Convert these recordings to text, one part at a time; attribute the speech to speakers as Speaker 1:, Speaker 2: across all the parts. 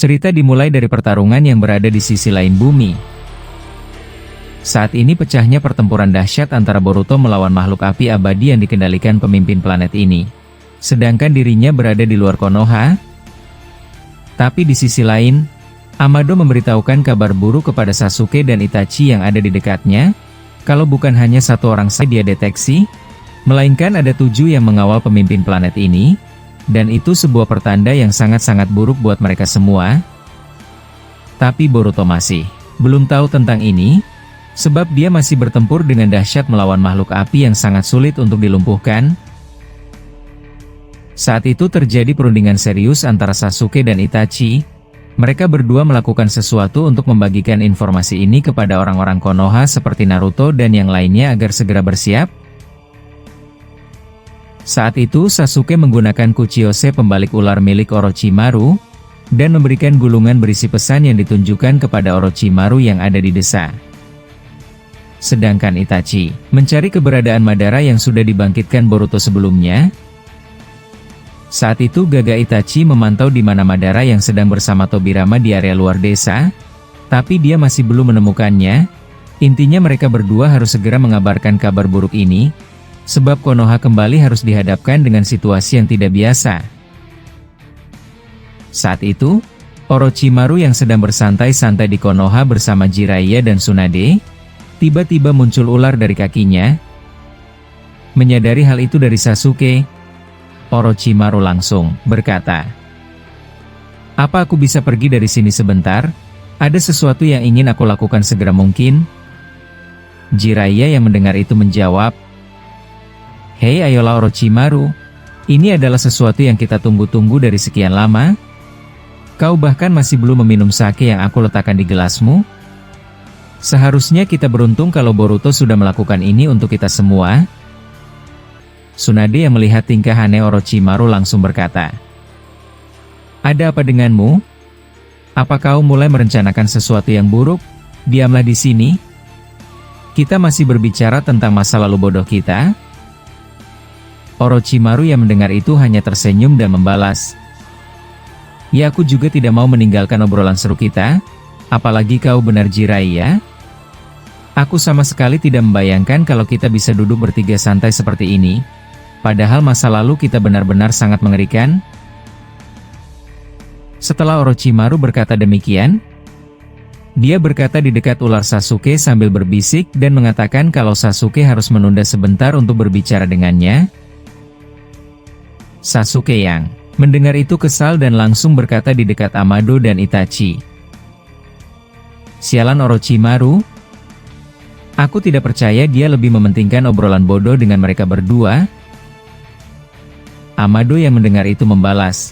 Speaker 1: Cerita dimulai dari pertarungan yang berada di sisi lain bumi. Saat ini pecahnya pertempuran dahsyat antara Boruto melawan makhluk api abadi yang dikendalikan pemimpin planet ini. Sedangkan dirinya berada di luar Konoha. Tapi di sisi lain, Amado memberitahukan kabar buruk kepada Sasuke dan Itachi yang ada di dekatnya, kalau bukan hanya satu orang saja dia deteksi, melainkan ada 7 yang mengawal pemimpin planet ini, dan itu sebuah pertanda yang sangat-sangat buruk buat mereka semua. Tapi Boruto masih belum tahu tentang ini, sebab dia masih bertempur dengan dahsyat melawan makhluk api yang sangat sulit untuk dilumpuhkan. Saat itu terjadi perundingan serius antara Sasuke dan Itachi. Mereka berdua melakukan sesuatu untuk membagikan informasi ini kepada orang-orang Konoha seperti Naruto dan yang lainnya agar segera bersiap. Saat itu Sasuke menggunakan Kuchiyose pembalik ular milik Orochimaru, dan memberikan gulungan berisi pesan yang ditunjukkan kepada Orochimaru yang ada di desa. Sedangkan Itachi mencari keberadaan Madara yang sudah dibangkitkan Boruto sebelumnya. Saat itu Gaga Itachi memantau di mana Madara yang sedang bersama Tobirama di area luar desa, tapi dia masih belum menemukannya. Intinya mereka berdua harus segera mengabarkan kabar buruk ini, sebab Konoha kembali harus dihadapkan dengan situasi yang tidak biasa. Saat itu, Orochimaru yang sedang bersantai-santai di Konoha bersama Jiraiya dan Tsunade, tiba-tiba muncul ular dari kakinya. Menyadari hal itu dari Sasuke, Orochimaru langsung berkata, "Apa aku bisa pergi dari sini sebentar? Ada sesuatu yang ingin aku lakukan segera mungkin." Jiraiya yang mendengar itu menjawab, "Hei ayolah Orochimaru, ini adalah sesuatu yang kita tunggu-tunggu dari sekian lama. Kau bahkan masih belum meminum sake yang aku letakkan di gelasmu. Seharusnya kita beruntung kalau Boruto sudah melakukan ini untuk kita semua." Tsunade yang melihat tingkah aneh Orochimaru langsung berkata, "Ada apa denganmu? Apa kau mulai merencanakan sesuatu yang buruk? Diamlah di sini. Kita masih berbicara tentang masa lalu bodoh kita." Orochimaru yang mendengar itu hanya tersenyum dan membalas, "Ya, aku juga tidak mau meninggalkan obrolan seru kita, apalagi kau benar Jiraiya. Aku sama sekali tidak membayangkan kalau kita bisa duduk bertiga santai seperti ini. Padahal masa lalu kita benar-benar sangat mengerikan." Setelah Orochimaru berkata demikian, dia berkata di dekat ular Sasuke sambil berbisik dan mengatakan kalau Sasuke harus menunda sebentar untuk berbicara dengannya. Sasuke yang mendengar itu kesal dan langsung berkata di dekat Amado dan Itachi, "Sialan Orochimaru. Aku tidak percaya dia lebih mementingkan obrolan bodoh dengan mereka berdua." Amado yang mendengar itu membalas,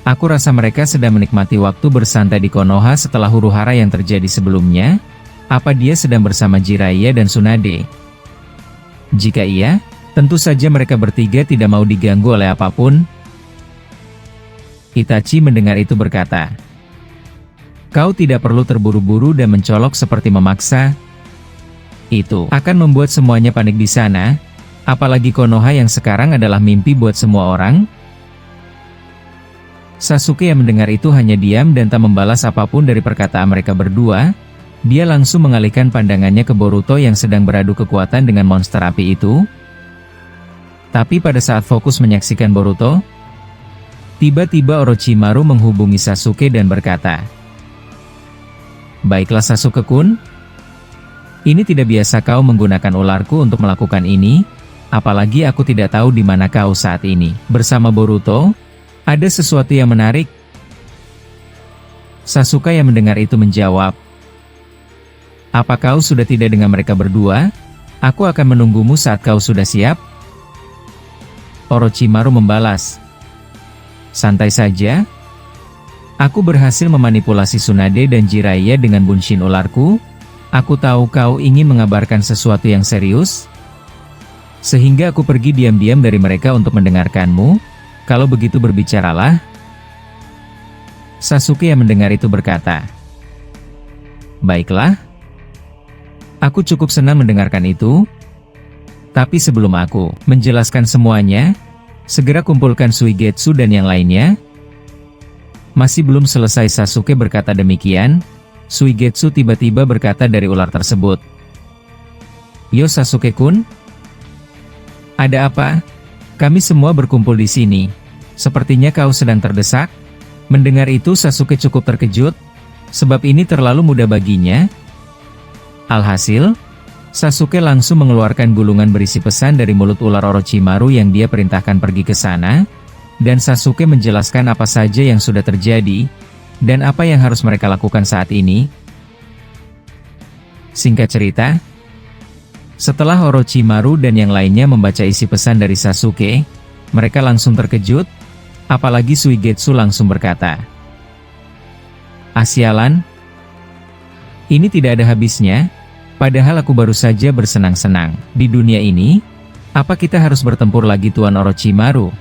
Speaker 1: "Aku rasa mereka sedang menikmati waktu bersantai di Konoha setelah huru-hara yang terjadi sebelumnya. Apa dia sedang bersama Jiraiya dan Tsunade? Jika iya, tentu saja mereka bertiga tidak mau diganggu oleh apapun." Itachi mendengar itu berkata, "Kau tidak perlu terburu-buru dan mencolok seperti memaksa. Itu akan membuat semuanya panik di sana. Apalagi Konoha yang sekarang adalah mimpi buat semua orang." Sasuke yang mendengar itu hanya diam dan tak membalas apapun dari perkataan mereka berdua. Dia langsung mengalihkan pandangannya ke Boruto yang sedang beradu kekuatan dengan monster api itu. Tapi pada saat fokus menyaksikan Boruto, tiba-tiba Orochimaru menghubungi Sasuke dan berkata, "Baiklah Sasuke-kun, ini tidak biasa kau menggunakan ularku untuk melakukan ini. Apalagi aku tidak tahu di mana kau saat ini bersama Boruto. Ada sesuatu yang menarik." Sasuke yang mendengar itu menjawab, "Apa kau sudah tidak dengan mereka berdua? Aku akan menunggumu saat kau sudah siap." Orochimaru membalas, "Santai saja. Aku berhasil memanipulasi Tsunade dan Jiraiya dengan bunshin ularku. Aku tahu kau ingin mengabarkan sesuatu yang serius, sehingga aku pergi diam-diam dari mereka untuk mendengarkanmu. Kalau begitu berbicaralah." Sasuke yang mendengar itu berkata, "Baiklah. Aku cukup senang mendengarkan itu. Tapi sebelum aku menjelaskan semuanya, segera kumpulkan Suigetsu dan yang lainnya." Masih belum selesai Sasuke berkata demikian, Suigetsu tiba-tiba berkata dari ular tersebut. "Yo Sasuke-kun? Ada apa? Kami semua berkumpul di sini. Sepertinya kau sedang terdesak?" Mendengar itu Sasuke cukup terkejut, sebab ini terlalu mudah baginya. Alhasil, Sasuke langsung mengeluarkan gulungan berisi pesan dari mulut ular Orochimaru yang dia perintahkan pergi ke sana, dan Sasuke menjelaskan apa saja yang sudah terjadi, dan apa yang harus mereka lakukan saat ini. Singkat cerita, setelah Orochimaru dan yang lainnya membaca isi pesan dari Sasuke, mereka langsung terkejut, apalagi Suigetsu langsung berkata, "Sialan, ini tidak ada habisnya, padahal aku baru saja bersenang-senang. Di dunia ini, apa kita harus bertempur lagi Tuan Orochimaru?"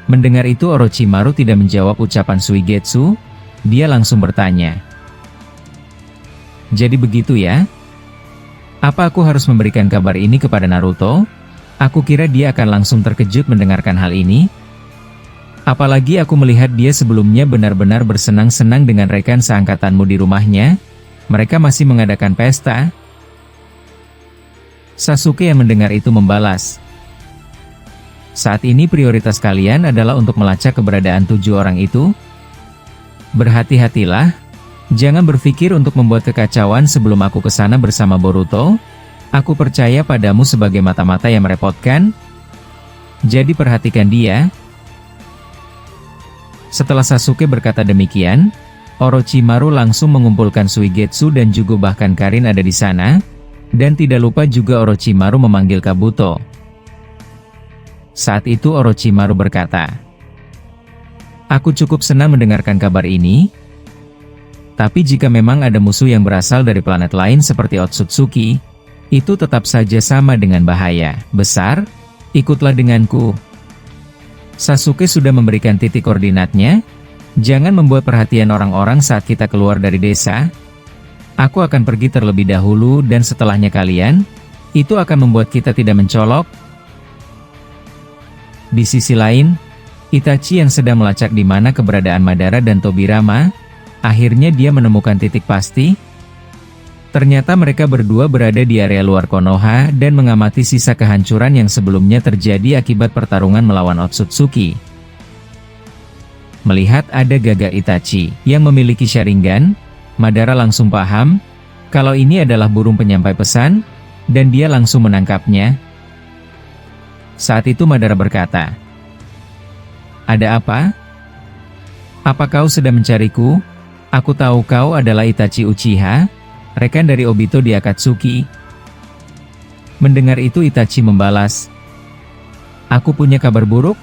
Speaker 1: Mendengar itu Orochimaru tidak menjawab ucapan Suigetsu, dia langsung bertanya, "Jadi begitu ya? Apa aku harus memberikan kabar ini kepada Naruto? Aku kira dia akan langsung terkejut mendengarkan hal ini. Apalagi aku melihat dia sebelumnya benar-benar bersenang-senang dengan rekan seangkatanmu di rumahnya. Mereka masih mengadakan pesta." Sasuke yang mendengar itu membalas, "Saat ini prioritas kalian adalah untuk melacak keberadaan 7 orang itu. Berhati-hatilah, jangan berpikir untuk membuat kekacauan sebelum aku ke sana bersama Boruto. Aku percaya padamu sebagai mata-mata yang merepotkan. Jadi perhatikan dia." Setelah Sasuke berkata demikian, Orochimaru langsung mengumpulkan Suigetsu dan juga bahkan Karin ada di sana, dan tidak lupa juga Orochimaru memanggil Kabuto. Saat itu Orochimaru berkata, "Aku cukup senang mendengarkan kabar ini. Tapi jika memang ada musuh yang berasal dari planet lain seperti Otsutsuki, itu tetap saja sama dengan bahaya besar. Ikutlah denganku." Sasuke sudah memberikan titik koordinatnya. "Jangan membuat perhatian orang-orang saat kita keluar dari desa. Aku akan pergi terlebih dahulu dan setelahnya kalian. Itu akan membuat kita tidak mencolok." Di sisi lain, Itachi yang sedang melacak di mana keberadaan Madara dan Tobirama, akhirnya dia menemukan titik pasti. Ternyata mereka berdua berada di area luar Konoha dan mengamati sisa kehancuran yang sebelumnya terjadi akibat pertarungan melawan Otsutsuki. Melihat ada gagak Itachi yang memiliki Sharingan, Madara langsung paham kalau ini adalah burung penyampai pesan, dan dia langsung menangkapnya. Saat itu Madara berkata, "Ada apa? Apa kau sedang mencariku? Aku tahu kau adalah Itachi Uchiha, rekan dari Obito di Akatsuki." Mendengar itu Itachi membalas, "Aku punya kabar buruk.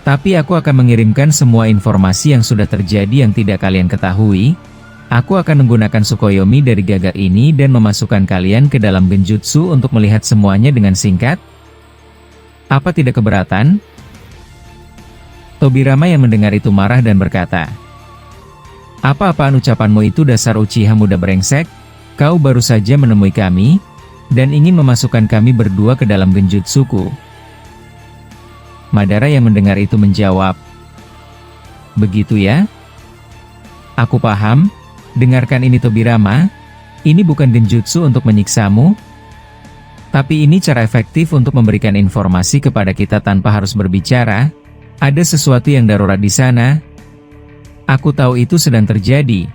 Speaker 1: Tapi aku akan mengirimkan semua informasi yang sudah terjadi yang tidak kalian ketahui. Aku akan menggunakan Tsukuyomi dari gagak ini dan memasukkan kalian ke dalam genjutsu untuk melihat semuanya dengan singkat. Apa tidak keberatan?" Tobirama yang mendengar itu marah dan berkata, "Apa-apaan ucapanmu itu dasar Uchiha muda brengsek? Kau baru saja menemui kami, dan ingin memasukkan kami berdua ke dalam genjutsuku." Madara yang mendengar itu menjawab, "Begitu ya? Aku paham. Dengarkan ini Tobirama, ini bukan genjutsu untuk menyiksamu. Tapi ini cara efektif untuk memberikan informasi kepada kita tanpa harus berbicara. Ada sesuatu yang darurat di sana. Aku tahu itu sedang terjadi.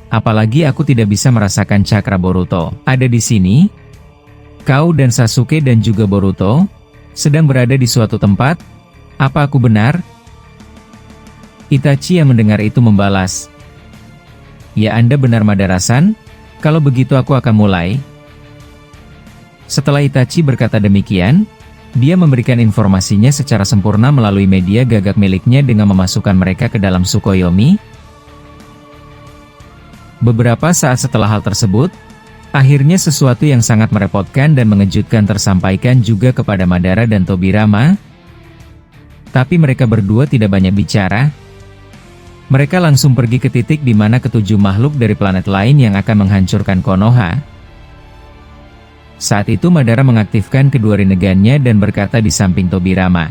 Speaker 1: Apalagi aku tidak bisa merasakan cakra Boruto ada di sini. Kau dan Sasuke dan juga Boruto sedang berada di suatu tempat. Apa aku benar?" Itachi yang mendengar itu membalas, "Ya, Anda benar Madara-san. Kalau begitu aku akan mulai." Setelah Itachi berkata demikian, dia memberikan informasinya secara sempurna melalui media gagak miliknya dengan memasukkan mereka ke dalam Tsukuyomi. Beberapa saat setelah hal tersebut, akhirnya sesuatu yang sangat merepotkan dan mengejutkan tersampaikan juga kepada Madara dan Tobirama. Tapi mereka berdua tidak banyak bicara. Mereka langsung pergi ke titik di mana ketujuh makhluk dari planet lain yang akan menghancurkan Konoha. Saat itu Madara mengaktifkan kedua Rinnegan-nya dan berkata di samping Tobirama,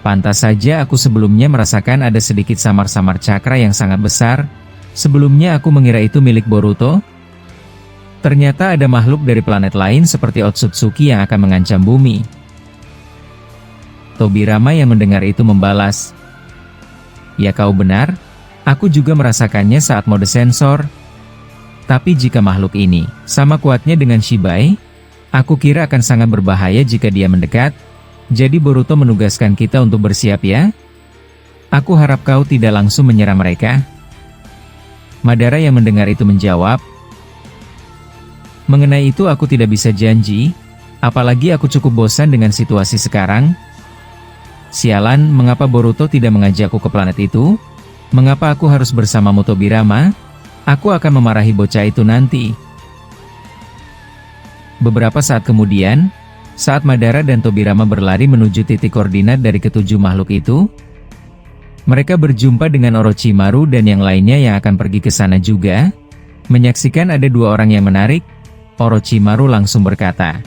Speaker 1: Pantas saja aku sebelumnya merasakan ada sedikit samar-samar cakra yang sangat besar. Sebelumnya aku mengira itu milik Boruto. Ternyata ada makhluk dari planet lain seperti Otsutsuki yang akan mengancam bumi. Tobirama yang mendengar itu membalas, "Ya kau benar, aku juga merasakannya saat mode sensor. Tapi jika makhluk ini sama kuatnya dengan Shibai, aku kira akan sangat berbahaya jika dia mendekat. Jadi Boruto menugaskan kita untuk bersiap ya. Aku harap kau tidak langsung menyerang mereka." Madara yang mendengar itu menjawab, "Mengenai itu aku tidak bisa janji, apalagi aku cukup bosan dengan situasi sekarang. Sialan, mengapa Boruto tidak mengajakku ke planet itu? Mengapa aku harus bersamamu Tobirama? Aku akan memarahi bocah itu nanti." Beberapa saat kemudian, saat Madara dan Tobirama berlari menuju titik koordinat dari ketujuh makhluk itu, mereka berjumpa dengan Orochimaru dan yang lainnya yang akan pergi ke sana juga. Menyaksikan ada dua orang yang menarik, Orochimaru langsung berkata,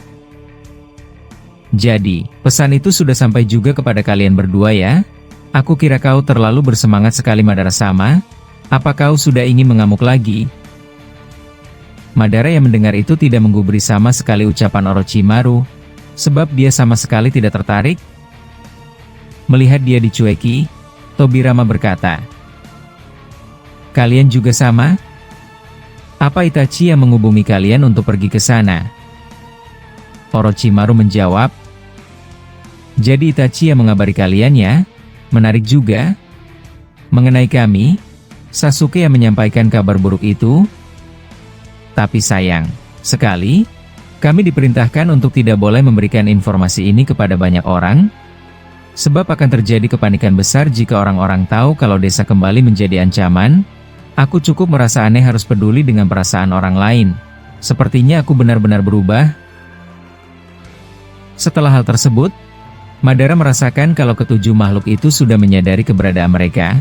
Speaker 1: "Jadi, pesan itu sudah sampai juga kepada kalian berdua ya? Aku kira kau terlalu bersemangat sekali Madara-sama. Apa kau sudah ingin mengamuk lagi?" Madara yang mendengar itu tidak menggubris sama sekali ucapan Orochimaru, sebab dia sama sekali tidak tertarik. Melihat dia dicueki, Tobirama berkata, "Kalian juga sama? Apa Itachi yang menghubungi kalian untuk pergi ke sana?" Orochimaru menjawab, "Jadi Itachi yang mengabari kalian ya? Menarik juga. Mengenai kami, Sasuke yang menyampaikan kabar buruk itu. Tapi sayang sekali, kami diperintahkan untuk tidak boleh memberikan informasi ini kepada banyak orang, sebab akan terjadi kepanikan besar jika orang-orang tahu kalau desa kembali menjadi ancaman. Aku cukup merasa aneh harus peduli dengan perasaan orang lain. Sepertinya aku benar-benar berubah." Setelah hal tersebut, Madara merasakan kalau ketujuh makhluk itu sudah menyadari keberadaan mereka.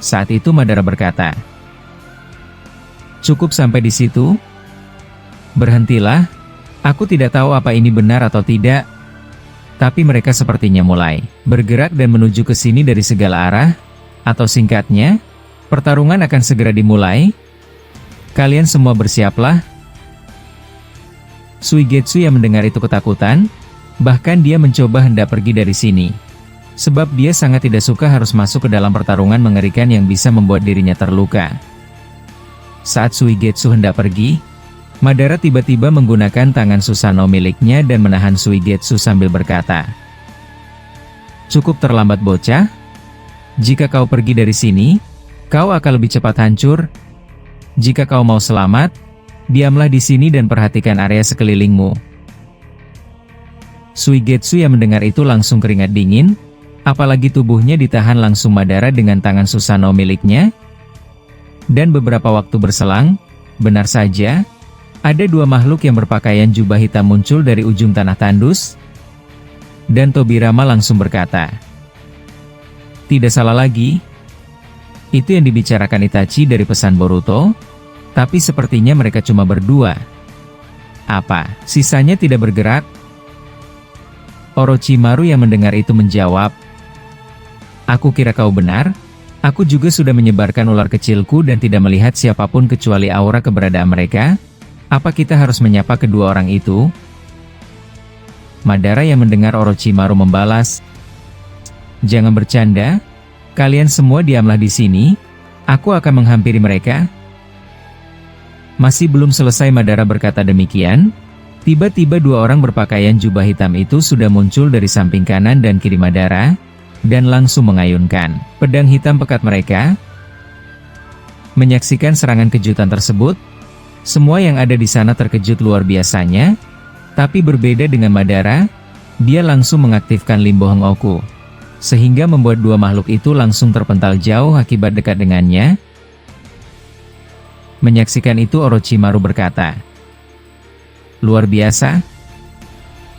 Speaker 1: Saat itu Madara berkata, "Cukup sampai di situ? Berhentilah. Aku tidak tahu apa ini benar atau tidak, tapi mereka sepertinya mulai bergerak dan menuju ke sini dari segala arah, atau singkatnya, pertarungan akan segera dimulai. Kalian semua bersiaplah." Suigetsu yang mendengar itu ketakutan, bahkan dia mencoba hendak pergi dari sini. Sebab dia sangat tidak suka harus masuk ke dalam pertarungan mengerikan yang bisa membuat dirinya terluka. Saat Suigetsu hendak pergi, Madara tiba-tiba menggunakan tangan Susanoo miliknya dan menahan Suigetsu sambil berkata, "Cukup terlambat bocah. Jika kau pergi dari sini, kau akan lebih cepat hancur. Jika kau mau selamat, diamlah di sini dan perhatikan area sekelilingmu." Suigetsu yang mendengar itu langsung keringat dingin, apalagi tubuhnya ditahan langsung Madara dengan tangan Susanoo miliknya. Dan beberapa waktu berselang, benar saja, ada dua makhluk yang berpakaian jubah hitam muncul dari ujung tanah tandus. Dan Tobirama langsung berkata, "Tidak salah lagi. Itu yang dibicarakan Itachi dari pesan Boruto, tapi sepertinya mereka cuma berdua. Apa, sisanya tidak bergerak?" Orochimaru yang mendengar itu menjawab, "Aku kira kau benar. Aku juga sudah menyebarkan ular kecilku dan tidak melihat siapapun kecuali aura keberadaan mereka. Apa kita harus menyapa kedua orang itu?" Madara yang mendengar Orochimaru membalas, "Jangan bercanda. Kalian semua diamlah di sini. Aku akan menghampiri mereka." Masih belum selesai Madara berkata demikian, tiba-tiba dua orang berpakaian jubah hitam itu sudah muncul dari samping kanan dan kiri Madara, dan langsung mengayunkan pedang hitam pekat mereka. Menyaksikan serangan kejutan tersebut, semua yang ada di sana terkejut luar biasanya, tapi berbeda dengan Madara, dia langsung mengaktifkan Limbo Hengoku, sehingga membuat dua makhluk itu langsung terpental jauh akibat dekat dengannya. Menyaksikan itu Orochimaru berkata, "Luar biasa.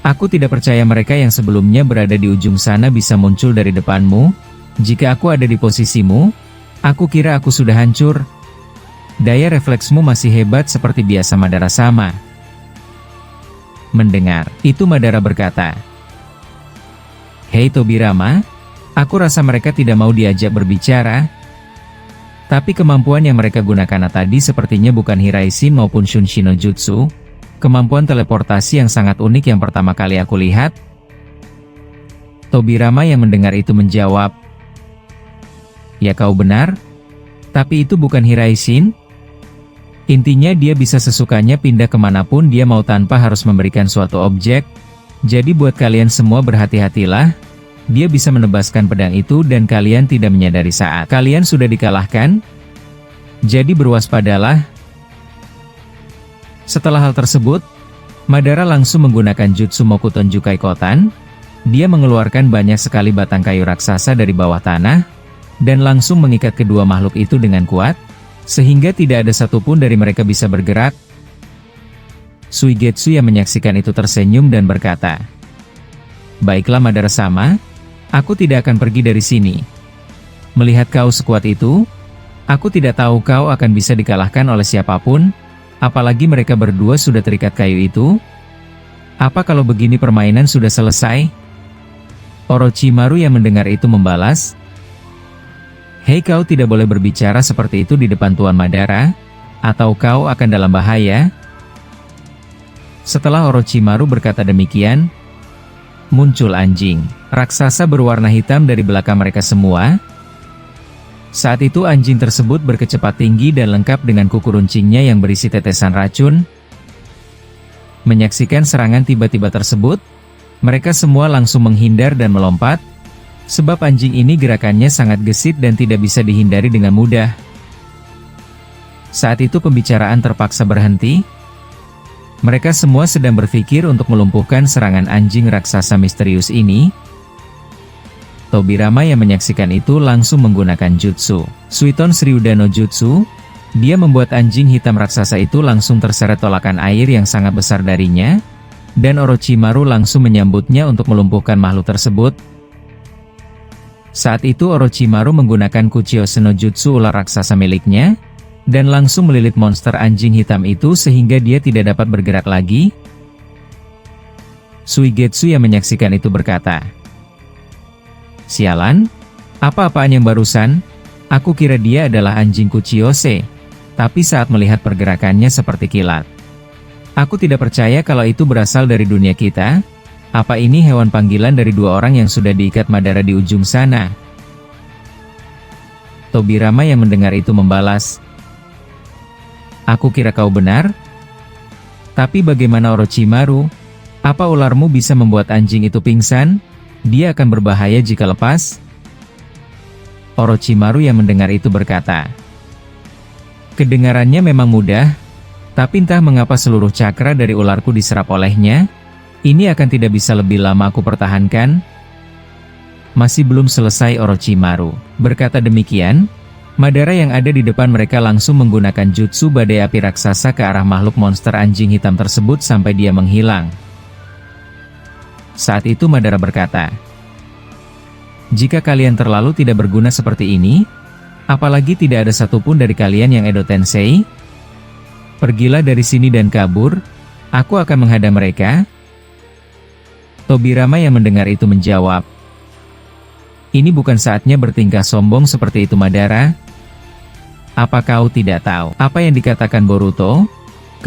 Speaker 1: Aku tidak percaya mereka yang sebelumnya berada di ujung sana bisa muncul dari depanmu. Jika aku ada di posisimu, aku kira aku sudah hancur. Daya refleksmu masih hebat seperti biasa Madara-sama." Mendengar itu Madara berkata, "Hei Tobirama, Aku rasa mereka tidak mau diajak berbicara. Tapi kemampuan yang mereka gunakan tadi sepertinya bukan Hiraishin maupun Shunshin no Jutsu. Kemampuan teleportasi yang sangat unik yang pertama kali aku lihat. Tobirama yang mendengar itu menjawab, "Ya kau benar. Tapi itu bukan Hiraishin. Intinya dia bisa sesukanya pindah kemanapun dia mau tanpa harus memberikan suatu objek. Jadi buat kalian semua berhati-hatilah. Dia bisa menebaskan pedang itu dan kalian tidak menyadari saat kalian sudah dikalahkan. Jadi berwaspadalah." Setelah hal tersebut, Madara langsung menggunakan Jutsu Mokuton Jukai Kotan. Dia mengeluarkan banyak sekali batang kayu raksasa dari bawah tanah, dan langsung mengikat kedua makhluk itu dengan kuat, sehingga tidak ada satupun dari mereka bisa bergerak. Suigetsu yang menyaksikan itu tersenyum dan berkata, "Baiklah Madara-sama, aku tidak akan pergi dari sini. Melihat kau sekuat itu, aku tidak tahu kau akan bisa dikalahkan oleh siapapun, apalagi mereka berdua sudah terikat kayu itu. Apa kalau begini permainan sudah selesai?" Orochimaru yang mendengar itu membalas, "Hei, kau tidak boleh berbicara seperti itu di depan Tuan Madara, atau kau akan dalam bahaya." Setelah Orochimaru berkata demikian, muncul anjing raksasa berwarna hitam dari belakang mereka semua. Saat itu anjing tersebut berkecepat tinggi dan lengkap dengan kuku runcingnya yang berisi tetesan racun. Menyaksikan serangan tiba-tiba tersebut, mereka semua langsung menghindar dan melompat, sebab anjing ini gerakannya sangat gesit dan tidak bisa dihindari dengan mudah. Saat itu pembicaraan terpaksa berhenti. Mereka semua sedang berpikir untuk melumpuhkan serangan anjing raksasa misterius ini. Tobirama yang menyaksikan itu langsung menggunakan jutsu Suiton Shryuda no Jutsu. Dia membuat anjing hitam raksasa itu langsung terseret tolakan air yang sangat besar darinya, dan Orochimaru langsung menyambutnya untuk melumpuhkan makhluk tersebut. Saat itu Orochimaru menggunakan Kuchiyose no Jutsu ular raksasa miliknya, dan langsung melilit monster anjing hitam itu sehingga dia tidak dapat bergerak lagi. Suigetsu yang menyaksikan itu berkata, "Sialan, apa-apaan yang barusan? Aku kira dia adalah anjing Kuchiyose, tapi saat melihat pergerakannya seperti kilat. Aku tidak percaya kalau itu berasal dari dunia kita. Apa ini hewan panggilan dari dua orang yang sudah diikat Madara di ujung sana?" Tobirama yang mendengar itu membalas, "Aku kira kau benar. Tapi bagaimana Orochimaru? Apa ularmu bisa membuat anjing itu pingsan? Dia akan berbahaya jika lepas." Orochimaru yang mendengar itu berkata, "Kedengarannya memang mudah, tapi entah mengapa seluruh cakra dari ularku diserap olehnya. Ini akan tidak bisa lebih lama aku pertahankan." Masih belum selesai Orochimaru berkata demikian, Madara yang ada di depan mereka langsung menggunakan jutsu badai api raksasa ke arah makhluk monster anjing hitam tersebut sampai dia menghilang. Saat itu Madara berkata, "Jika kalian terlalu tidak berguna seperti ini, apalagi tidak ada satupun dari kalian yang Edo Tensei, pergilah dari sini dan kabur, aku akan menghadang mereka." Tobirama yang mendengar itu menjawab, "Ini bukan saatnya bertingkah sombong seperti itu Madara. Apa kau tidak tahu apa yang dikatakan Boruto?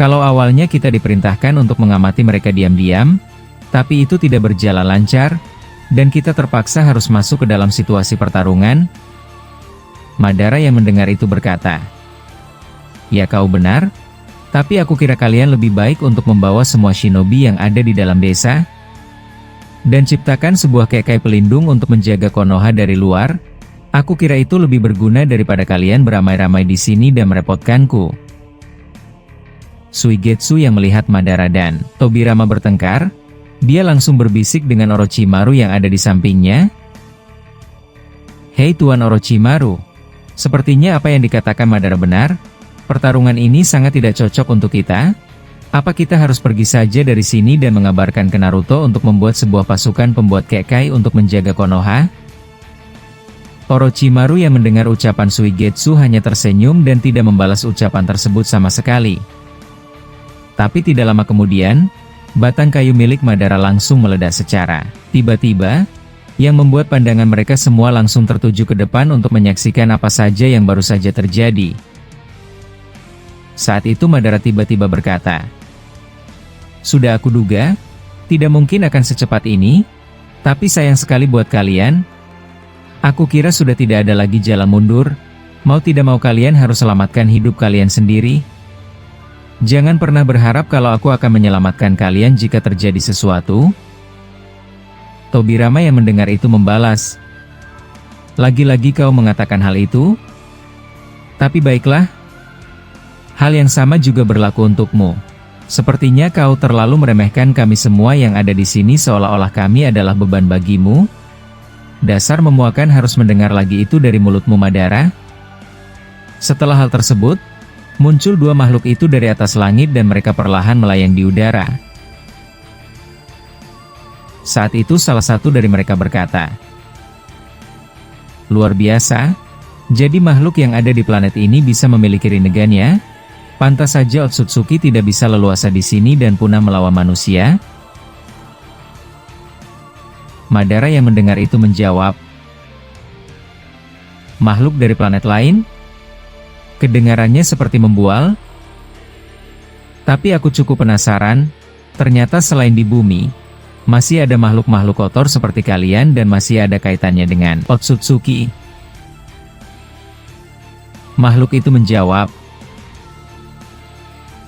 Speaker 1: Kalau awalnya kita diperintahkan untuk mengamati mereka diam-diam, tapi itu tidak berjalan lancar, dan kita terpaksa harus masuk ke dalam situasi pertarungan." Madara yang mendengar itu berkata, "Ya kau benar, tapi aku kira kalian lebih baik untuk membawa semua shinobi yang ada di dalam desa, dan ciptakan sebuah kekai pelindung untuk menjaga Konoha dari luar. Aku kira itu lebih berguna daripada kalian beramai-ramai di sini dan merepotkanku." Suigetsu yang melihat Madara dan Tobirama bertengkar, dia langsung berbisik dengan Orochimaru yang ada di sampingnya, "Hei Tuan Orochimaru, sepertinya apa yang dikatakan Madara benar. Pertarungan ini sangat tidak cocok untuk kita. Apa kita harus pergi saja dari sini dan mengabarkan ke Naruto untuk membuat sebuah pasukan pembuat kekai untuk menjaga Konoha?" Orochimaru yang mendengar ucapan Suigetsu hanya tersenyum dan tidak membalas ucapan tersebut sama sekali. Tapi tidak lama kemudian, batang kayu milik Madara langsung meledak secara tiba-tiba. yang membuat pandangan mereka semua langsung tertuju ke depan untuk menyaksikan apa saja yang baru saja terjadi. Saat itu Madara tiba-tiba berkata, "Sudah aku duga, tidak mungkin akan secepat ini, tapi sayang sekali buat kalian. Aku kira sudah tidak ada lagi jalan mundur, mau tidak mau kalian harus selamatkan hidup kalian sendiri. Jangan pernah berharap kalau aku akan menyelamatkan kalian jika terjadi sesuatu." Tobirama yang mendengar itu membalas, "Lagi-lagi kau mengatakan hal itu? Tapi baiklah, hal yang sama juga berlaku untukmu. Sepertinya kau terlalu meremehkan kami semua yang ada di sini seolah-olah kami adalah beban bagimu. Dasar memuakan harus mendengar lagi itu dari mulutmu Madara." Setelah hal tersebut, muncul dua makhluk itu dari atas langit dan mereka perlahan melayang di udara. Saat itu salah satu dari mereka berkata, "Luar biasa, jadi makhluk yang ada di planet ini bisa memiliki Rinnegan ya? Pantas saja Otsutsuki tidak bisa leluasa di sini dan punah melawan manusia." Madara yang mendengar itu menjawab, "Makhluk dari planet lain?" Kedengarannya seperti membual. Tapi aku cukup penasaran, ternyata selain di bumi, masih ada makhluk-makhluk kotor seperti kalian dan masih ada kaitannya dengan Otsutsuki. Makhluk itu menjawab,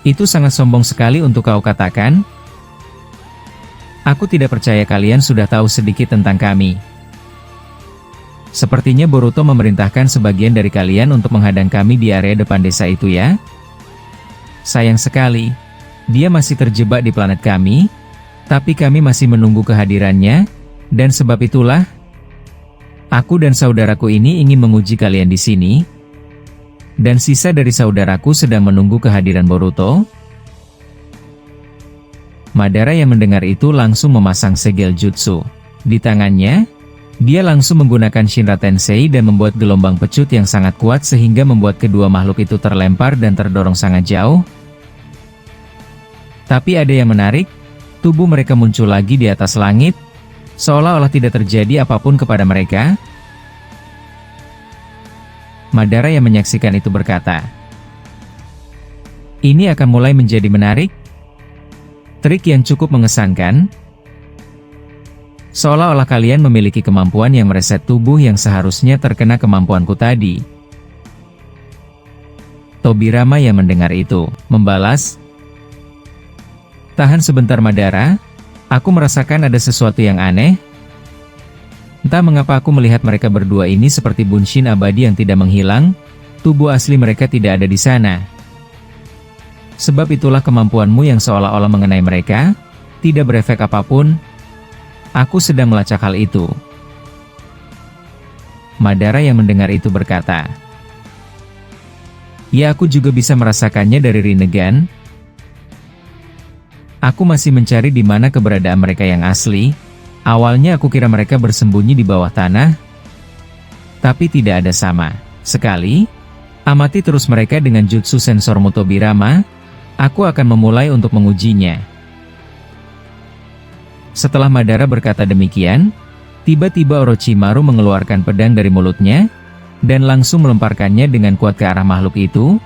Speaker 1: "Itu sangat sombong sekali untuk kau katakan. Aku tidak percaya kalian sudah tahu sedikit tentang kami. Sepertinya Boruto memerintahkan sebagian dari kalian untuk menghadang kami di area depan desa itu ya? Sayang sekali, dia masih terjebak di planet kami, tapi kami masih menunggu kehadirannya, dan sebab itulah, aku dan saudaraku ini ingin menguji kalian di sini, dan sisa dari saudaraku sedang menunggu kehadiran Boruto." Madara yang mendengar itu langsung memasang segel jutsu. Di tangannya, dia langsung menggunakan Shinra Tensei dan membuat gelombang pecut yang sangat kuat sehingga membuat kedua makhluk itu terlempar dan terdorong sangat jauh. Tapi ada yang menarik, tubuh mereka muncul lagi di atas langit, seolah-olah tidak terjadi apapun kepada mereka. Madara yang menyaksikan itu berkata, "Ini akan mulai menjadi menarik. Trik yang cukup mengesankan. Seolah-olah kalian memiliki kemampuan yang mereset tubuh yang seharusnya terkena kemampuanku tadi." Tobirama yang mendengar itu, membalas, "Tahan sebentar Madara, aku merasakan ada sesuatu yang aneh. Entah mengapa aku melihat mereka berdua ini seperti bunshin abadi yang tidak menghilang, tubuh asli mereka tidak ada di sana. Sebab itulah kemampuanmu yang seolah-olah mengenai mereka, tidak berefek apapun. Aku sedang melacak hal itu." Madara yang mendengar itu berkata, "Ya aku juga bisa merasakannya dari Rinnegan. Aku masih mencari di mana keberadaan mereka yang asli. Awalnya aku kira mereka bersembunyi di bawah tanah, tapi tidak ada sama sekali. Amati terus mereka dengan jutsu sensormu Tobirama, aku akan memulai untuk mengujinya." Setelah Madara berkata demikian, tiba-tiba Orochimaru mengeluarkan pedang dari mulutnya, dan langsung melemparkannya dengan kuat ke arah makhluk itu.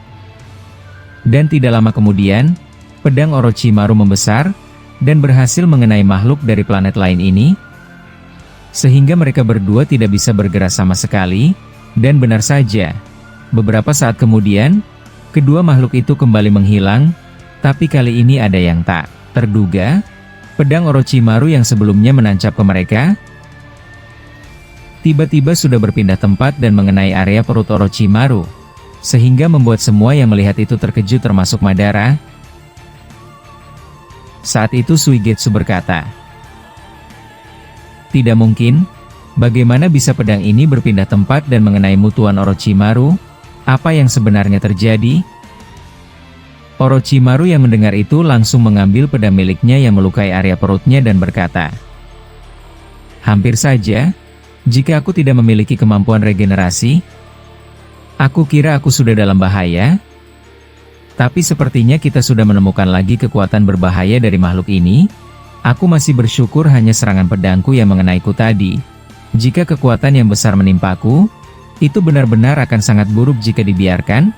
Speaker 1: Dan tidak lama kemudian, pedang Orochimaru membesar, dan berhasil mengenai makhluk dari planet lain ini, sehingga mereka berdua tidak bisa bergerak sama sekali, dan benar saja, beberapa saat kemudian, kedua makhluk itu kembali menghilang, tapi kali ini ada yang tak terduga, pedang Orochimaru yang sebelumnya menancap ke mereka, tiba-tiba sudah berpindah tempat dan mengenai area perut Orochimaru, sehingga membuat semua yang melihat itu terkejut termasuk Madara. Saat itu Suigetsu berkata, "Tidak mungkin, bagaimana bisa pedang ini berpindah tempat dan mengenai mutuan Orochimaru? Apa yang sebenarnya terjadi?" Orochimaru yang mendengar itu langsung mengambil pedang miliknya yang melukai area perutnya dan berkata, "Hampir saja, jika aku tidak memiliki kemampuan regenerasi, aku kira aku sudah dalam bahaya. Tapi sepertinya kita sudah menemukan lagi kekuatan berbahaya dari makhluk ini. Aku masih bersyukur hanya serangan pedangku yang mengenaiku tadi. Jika kekuatan yang besar menimpaku, itu benar-benar akan sangat buruk jika dibiarkan.